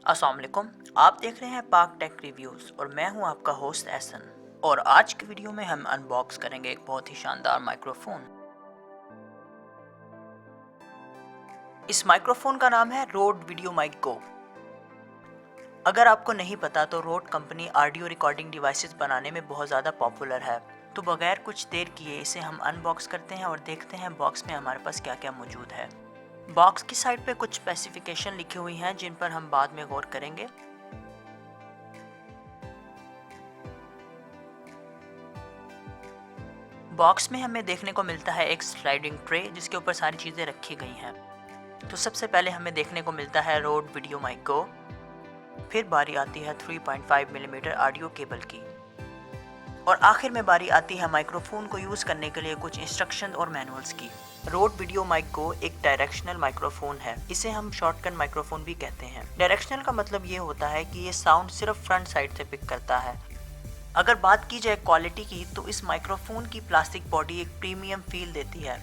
अस्सलाम वालेकुम। आप देख रहे हैं पाक टेक रिव्यूज़ और मैं हूं आपका होस्ट एहसन। और आज की वीडियो में हम अनबॉक्स करेंगे एक बहुत ही शानदार माइक्रोफोन। इस माइक्रोफोन का नाम है रोड वीडियो माइक गो। अगर आपको नहीं पता तो road company audio recording devices बनाने में बहुत ज़्यादा पॉपुलर है। तो बगैर कुछ देर किए इसे हम अनबॉक्स करते हैं और देखते हैं बॉक्स में हमारे पास क्या क्या मौजूद है। बॉक्स की साइड पे कुछ स्पेसिफिकेशन लिखी हुई हैं जिन पर हम बाद में गौर करेंगे। बॉक्स में हमें देखने को मिलता है एक स्लाइडिंग ट्रे जिसके ऊपर सारी चीज़ें रखी गई हैं। तो सबसे पहले हमें देखने को मिलता है रोड वीडियो माइक गो। फिर बारी आती है 3.5 मिलीमीटर ऑडियो केबल की। और आखिर में बारी आती है माइक्रोफोन को यूज़ करने के लिए कुछ इंस्ट्रक्शन और मैनुअल्स की। रोड वीडियो माइक गो एक डायरेक्शनल माइक्रोफोन है। इसे हम शॉर्टगन माइक्रोफोन भी कहते हैं। डायरेक्शनल का मतलब ये होता है कि ये साउंड सिर्फ फ्रंट साइड से पिक करता है। अगर बात की जाए क्वालिटी की तो इस माइक्रोफोन की प्लास्टिक बॉडी एक प्रीमियम फील देती है।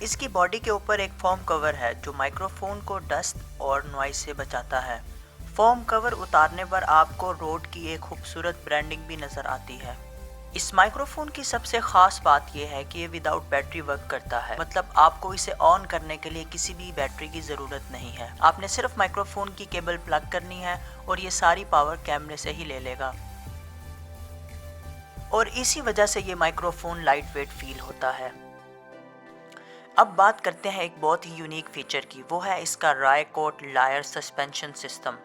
इसकी बॉडी के ऊपर एक फोम कवर है जो माइक्रोफोन को डस्ट और नॉइस से बचाता है। फोम कवर उतारने पर आपको रोड की एक खूबसूरत ब्रांडिंग भी नज़र आती है। इस माइक्रोफोन की सबसे ख़ास बात यह है कि ये विदाउट बैटरी वर्क करता है। मतलब आपको इसे ऑन करने के लिए किसी भी बैटरी की ज़रूरत नहीं है। आपने सिर्फ माइक्रोफोन की केबल प्लग करनी है और ये सारी पावर कैमरे से ही ले लेगा। और इसी वजह से ये माइक्रोफोन लाइट वेट फील होता है। अब बात करते हैं एक बहुत ही यूनिक फीचर की, वो है इसका रायकोट लायर सस्पेंशन सिस्टम।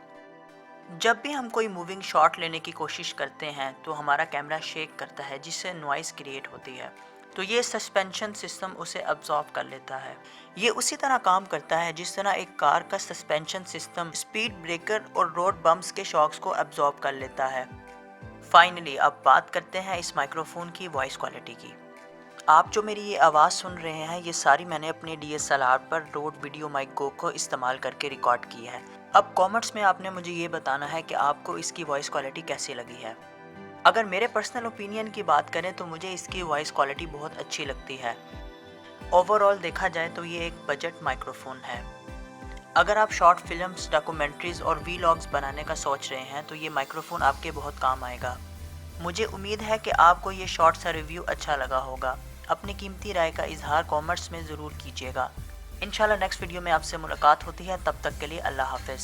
जब भी हम कोई मूविंग शॉट लेने की कोशिश करते हैं तो हमारा कैमरा शेक करता है जिससे नॉइस क्रिएट होती है। तो ये सस्पेंशन सिस्टम उसे अब्जॉर्ब कर लेता है। ये उसी तरह काम करता है जिस तरह एक कार का सस्पेंशन सिस्टम स्पीड ब्रेकर और रोड बम्प्स के शॉक्स को अब्जॉर्ब कर लेता है। फाइनली अब बात करते हैं इस माइक्रोफोन की वॉइस क्वालिटी की। आप जो मेरी ये आवाज़ सुन रहे हैं ये सारी मैंने अपने DSLR पर रोड वीडियो माइक गो को इस्तेमाल करके रिकॉर्ड की है। अब कमेंट्स में आपने मुझे ये बताना है कि आपको इसकी वॉइस क्वालिटी कैसी लगी है। अगर मेरे पर्सनल ओपिनियन की बात करें तो मुझे इसकी वॉइस क्वालिटी बहुत अच्छी लगती है। ओवरऑल देखा जाए तो ये एक बजट माइक्रोफोन है। अगर आप शॉर्ट फिल्म्स, डॉक्यूमेंट्रीज़ और वीलॉग्स बनाने का सोच रहे हैं तो ये माइक्रोफोन आपके बहुत काम आएगा। मुझे उम्मीद है कि आपको ये शॉर्ट सा रिव्यू अच्छा लगा होगा। अपनी कीमती राय का इजहार कमेंट्स में ज़रूर कीजिएगा। इंशाल्लाह नेक्स्ट वीडियो में आपसे मुलाकात होती है। तब तक के लिए अल्लाह हाफ़िज़।